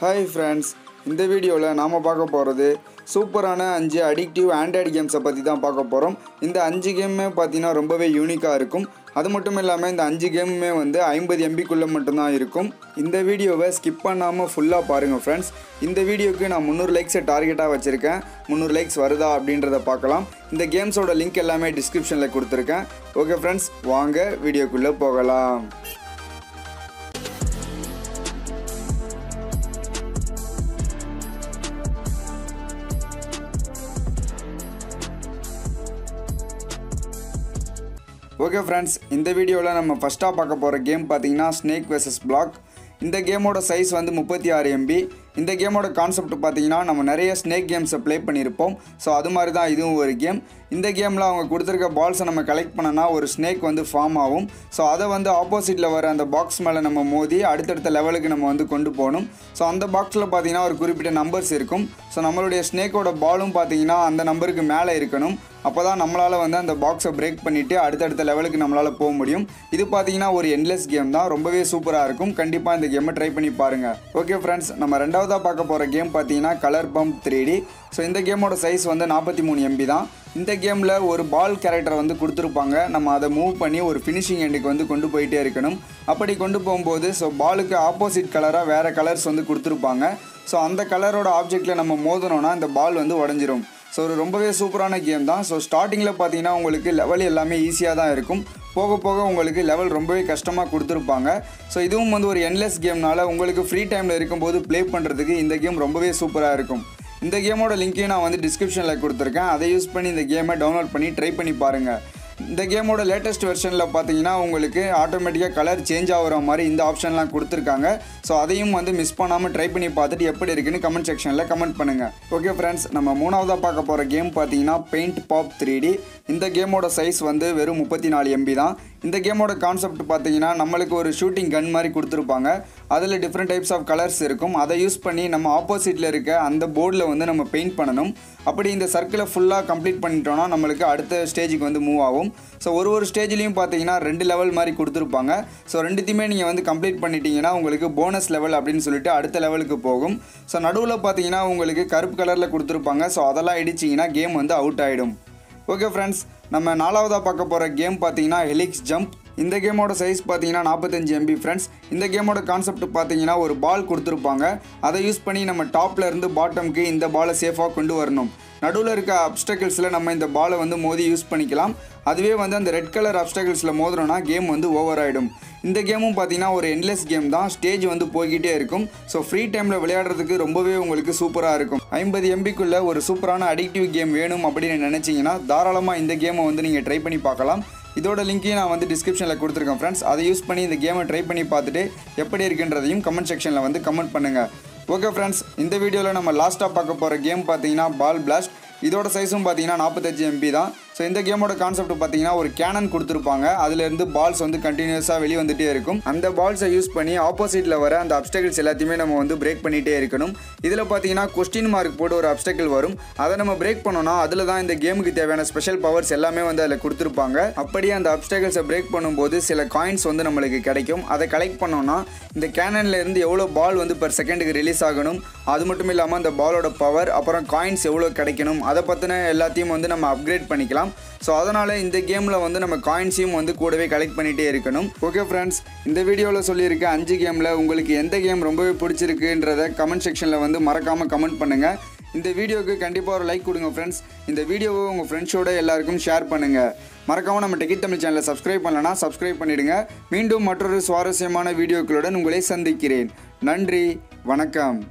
Hi friends, இந்த வீடியோல நாம பார்க்க போறது சூப்பரான 5 அடிக்டிவ் ஆண்ட்ராய்டு கேம்ஸை பத்தி தான் பார்க்க போறோம். இந்த 5 கேமுமே பார்த்தீங்கன்னா ரொம்பவே யூனிக்கா இருக்கும். அது மட்டும் இல்லாம இந்த 5 கேமுமே வந்து 50 MB குள்ள மட்டும் தான் இருக்கும். இந்த வீடியோவை ஸ்கிப் பண்ணாம ஃபுல்லா பாருங்க फ्रेंड्स. இந்த வீடியோக்கு நான் 300 லைக்ஸ் டார்கெட்டா வச்சிருக்கேன். 300 லைக்ஸ் வருதா அப்படின்றத பார்க்கலாம். இந்த கேம்ஸோட லிங்க் எல்லாமே டிஸ்கிரிப்ஷன்ல கொடுத்திருக்கேன். ஓகே फ्रेंड्स, வாங்க வீடியோக்குள்ள போகலாம். ஓகே फ्रेंड्स, இந்த வீடியோல நம்ம ஃபர்ஸ்டா பார்க்க போற கேம் பாத்தீங்கன்னா ஸ்னேக் வெர்சஸ் பிளாக். இந்த கேமோட சைஸ் வந்து 36 MB. இந்த கேமோட கான்செப்ட் பார்த்தீங்கன்னா நம்ம நிறைய ஸ்னேக் கேம்ஸை ப்ளே பண்ணியிருப்போம். ஸோ அது மாதிரி தான் இதுவும் ஒரு கேம். இந்த கேமில் அவங்க கொடுத்துருக்க பால்ஸை நம்ம கலெக்ட் பண்ணனா ஒரு ஸ்னேக் வந்து ஃபார்ம் ஆகும். ஸோ அதை வந்து ஆப்போசிட்டில் வர அந்த பாக்ஸ் மேலே நம்ம மோதி அடுத்தடுத்த லெவலுக்கு நம்ம வந்து கொண்டு போகணும். ஸோ அந்த பாக்ஸில் பார்த்தீங்கன்னா ஒரு குறிப்பிட்ட நம்பர்ஸ் இருக்கும். ஸோ நம்மளுடைய ஸ்னேக்கோட பாலும் பார்த்தீங்கன்னா அந்த நம்பருக்கு மேலே இருக்கணும். அப்போ தான் நம்மளால் வந்து அந்த பாக்ஸை பிரேக் பண்ணிவிட்டு அடுத்தடுத்த லெவலுக்கு நம்மளால் போக முடியும். இது பார்த்தீங்கன்னா ஒரு எண்ட்லெஸ் கேம் தான், ரொம்பவே சூப்பராக இருக்கும். கண்டிப்பாக இந்த கேமை ட்ரை பண்ணி பாருங்கள். ஓகே ஃப்ரெண்ட்ஸ், நம்ம ரெண்டாவதாக பார்க்க போகிற கேம் பார்த்தீங்கன்னா கலர் பம்ப் 3D. ஸோ இந்த கேமோட சைஸ் வந்து 43 MB தான். இந்த கேமில் ஒரு பால் கேரக்டரை வந்து கொடுத்துருப்பாங்க. நம்ம அதை மூவ் பண்ணி ஒரு ஃபினிஷிங் எண்டுக்கு வந்து கொண்டு போயிட்டே இருக்கணும். அப்படி கொண்டு போகும்போது ஸோ பாலுக்கு ஆப்போசிட் கலராக வேறு கலர்ஸ் வந்து கொடுத்துருப்பாங்க. ஸோ அந்த கலரோட ஆப்ஜெக்டில் நம்ம மோதனோன்னா இந்த பால் வந்து உடஞ்சிரும். ஸோ ஒரு ரொம்பவே சூப்பரான கேம் தான். ஸோ ஸ்டார்டிங்கில் பார்த்தீங்கன்னா உங்களுக்கு லெவல் எல்லாமே ஈஸியாக தான் இருக்கும். போக போக உங்களுக்கு லெவல் ரொம்பவே கஷ்டமாக கொடுத்துருப்பாங்க. ஸோ இதுவும் வந்து ஒரு எண்ட்லெஸ் கேம்னால உங்களுக்கு ஃப்ரீ டைமில் இருக்கும்போது ப்ளே பண்ணுறதுக்கு இந்த கேம் ரொம்பவே சூப்பராக இருக்கும். இந்த கேமோட லிங்க்கையும் நான் வந்து டிஸ்கிரிப்ஷனில் கொடுத்துருக்கேன். அதை யூஸ் பண்ணி இந்த கேமை டவுன்லோட் பண்ணி ட்ரை பண்ணி பாருங்கள். இந்த கேமோட லேட்டஸ்ட் வெர்ஷனில் பார்த்தீங்கன்னா உங்களுக்கு ஆட்டோமேட்டிக்காக கலர் சேஞ்ச் ஆகிற மாதிரி இந்த ஆப்ஷன்லாம் கொடுத்துருக்காங்க. ஸோ அதையும் வந்து மிஸ் பண்ணாமல் ட்ரை பண்ணி பார்த்துட்டு எப்படி இருக்குன்னு கமெண்ட் செக்ஷனில் கமெண்ட் பண்ணுங்கள். ஓகே ஃப்ரெண்ட்ஸ், நம்ம மூணாவதாக பார்க்க போகிற கேம் பார்த்தீங்கன்னா பெயிண்ட் பாப் 3D. இந்த கேமோட சைஸ் வந்து வெறும் 34 MB தான். இந்த கேமோட கான்செப்ட் பார்த்தீங்கன்னா நம்மளுக்கு ஒரு ஷூட்டிங் கன் மாதிரி கொடுத்துருப்பாங்க. அதில் டிஃப்ரெண்ட் டைப்ஸ் ஆஃப் கலர்ஸ் இருக்கும். அதை யூஸ் பண்ணி நம்ம ஆப்போசிட்டில் இருக்க அந்த போர்டில் வந்து நம்ம பெயிண்ட் பண்ணணும். அப்படி இந்த சர்க்கிளை ஃபுல்லாக கம்ப்ளீட் பண்ணிட்டோன்னா நம்மளுக்கு அடுத்த ஸ்டேஜுக்கு வந்து மூவ் ஆகும். ஸோ ஒரு ஸ்டேஜ்லேயும் பார்த்தீங்கன்னா 2 லெவல் மாதிரி கொடுத்துருப்பாங்க. ஸோ ரெண்டுத்தையுமே நீங்கள் வந்து கம்ப்ளீட் பண்ணிட்டீங்கன்னா உங்களுக்கு போனஸ் லெவல் அப்படின்னு சொல்லிட்டு அடுத்த லெவலுக்கு போகும். ஸோ நடுவில் பார்த்தீங்கன்னா உங்களுக்கு கருப்பு கலரில் கொடுத்துருப்பாங்க. ஸோ அதெல்லாம் இடிச்சிங்கன்னா கேம் வந்து அவுட் ஆகிடும். ஓகே ஃப்ரெண்ட்ஸ், நம்ம நாலாவதாக பார்க்க போகிற கேம் பார்த்தீங்கன்னா ஹெலிக்ஸ் ஜம்ப். இந்த கேமோட சைஸ் பார்த்தீங்கன்னா 45 MB ஃப்ரெண்ட்ஸ். இந்த கேமோட கான்செப்ட் பார்த்தீங்கன்னா ஒரு பால் கொடுத்துருப்பாங்க. அதை யூஸ் பண்ணி நம்ம டாப்பில் இருந்து பாட்டமுக்கு இந்த பாலை சேஃபாக கொண்டு வரணும். நடுவில் இருக்க அப்டக்கிள்ஸில் நம்ம இந்த பாலை வந்து மோதி யூஸ் பண்ணிக்கலாம். அதுவே வந்து அந்த ரெட் கலர் அப்டக்கிள்ஸில் மோதுறோன்னா கேம் வந்து ஓவர் ஆகிடும். இந்த கேமும் பார்த்தீங்கன்னா ஒரு எண்ட்லெஸ் கேம் தான். ஸ்டேஜ் வந்து போய்கிட்டே இருக்கும். ஸோ ஃப்ரீ டைமில் விளையாடுறதுக்கு ரொம்பவே உங்களுக்கு சூப்பராக இருக்கும். 50 MBக்குள்ளே ஒரு சூப்பரான அடிக்டிவ் கேம் வேணும் அப்படின்னு நினச்சிங்கன்னா தாராளமாக இந்த கேமை வந்து நீங்கள் ட்ரை பண்ணி பார்க்கலாம். இதோட லிங்க்கையும் நான் வந்து டிஸ்கிரிப்ஷனில் கொடுத்துருக்கேன் ஃப்ரெண்ட்ஸ். அதை யூஸ் பண்ணி இந்த கேமை ட்ரை பண்ணி பார்த்துட்டு எப்படி இருக்குன்றதையும் கமெண்ட் செக்ஷனில் வந்து கமெண்ட் பண்ணுங்கள். ஓகே ஃப்ரெண்ட்ஸ், இந்த வீடியோவில் நம்ம லாஸ்ட்டாக பார்க்க போகிற கேம் பார்த்தீங்கன்னா பால் பிளாஸ்ட். இதோட சைஸும் பார்த்தீங்கன்னா 45 MB தான். ஸோ இந்த கேமோட கான்செப்ட் பார்த்தீங்கன்னா ஒரு கேனன் கொடுத்துருப்பாங்க. அதுலேருந்து பால்ஸ் வந்து கண்டினியூஸாக வெளியே வந்துகிட்டே இருக்கும். அந்த பால்ஸை யூஸ் பண்ணி ஆப்போசிட்டில் வர அந்த அப்டக்கிள்ஸ் எல்லாத்தையுமே நம்ம வந்து பிரேக் பண்ணிகிட்டே இருக்கணும். இதில் பார்த்தீங்கன்னா கொஸ்டின் மார்க் போட்டு ஒரு அப்டக்கிள் வரும். அதை நம்ம பிரேக் பண்ணோன்னா அதில் தான் இந்த கேமுக்கு தேவையான ஸ்பெஷல் பவர்ஸ் எல்லாமே வந்து அதில் கொடுத்துருப்பாங்க. அப்படியே அந்த அப்டக்கிள்ஸை பிரேக் பண்ணும்போது சில காயின்ஸ் வந்து நம்மளுக்கு கிடைக்கும். அதை கலெக்ட் பண்ணோன்னா இந்த கேனன்லேருந்து எவ்வளோ பால் வந்து பெர் செகண்டுக்கு ரிலீஸ் ஆகணும், அது மட்டும் இல்லாமல் அந்த பாலோட பவர், அப்புறம் காயின்ஸ் எவ்வளோ கிடைக்கணும், அதை பற்றின எல்லாத்தையும் வந்து நம்ம அப்கிரேட் பண்ணிக்கலாம். ஸோ அதனால் இந்த கேமில் வந்து நம்ம காயின்ஸையும் வந்து கூடவே கலெக்ட் பண்ணிகிட்டே இருக்கணும். ஓகே ஃப்ரெண்ட்ஸ், இந்த வீடியோவில் சொல்லியிருக்க 5 கேமில் உங்களுக்கு எந்த கேம் ரொம்பவே பிடிச்சிருக்குன்றதை கமெண்ட் செக்ஷனில் வந்து மறக்காமல் கமெண்ட் பண்ணுங்கள். இந்த வீடியோவுக்கு கண்டிப்பாக ஒரு லைக் கொடுங்க ஃப்ரெண்ட்ஸ். இந்த வீடியோவை உங்கள் ஃப்ரெண்ட்ஸோட எல்லாருக்கும் ஷேர் பண்ணுங்கள். மறக்காமல் நம்ம டெக்கி தமிழ் சேனலை சப்ஸ்கிரைப் பண்ணலன்னா சப்ஸ்கிரைப் பண்ணிவிடுங்க. மீண்டும் மற்றொரு சுவாரஸ்யமான வீடியோக்களுடன் உங்களை சந்திக்கிறேன். நன்றி, வணக்கம்.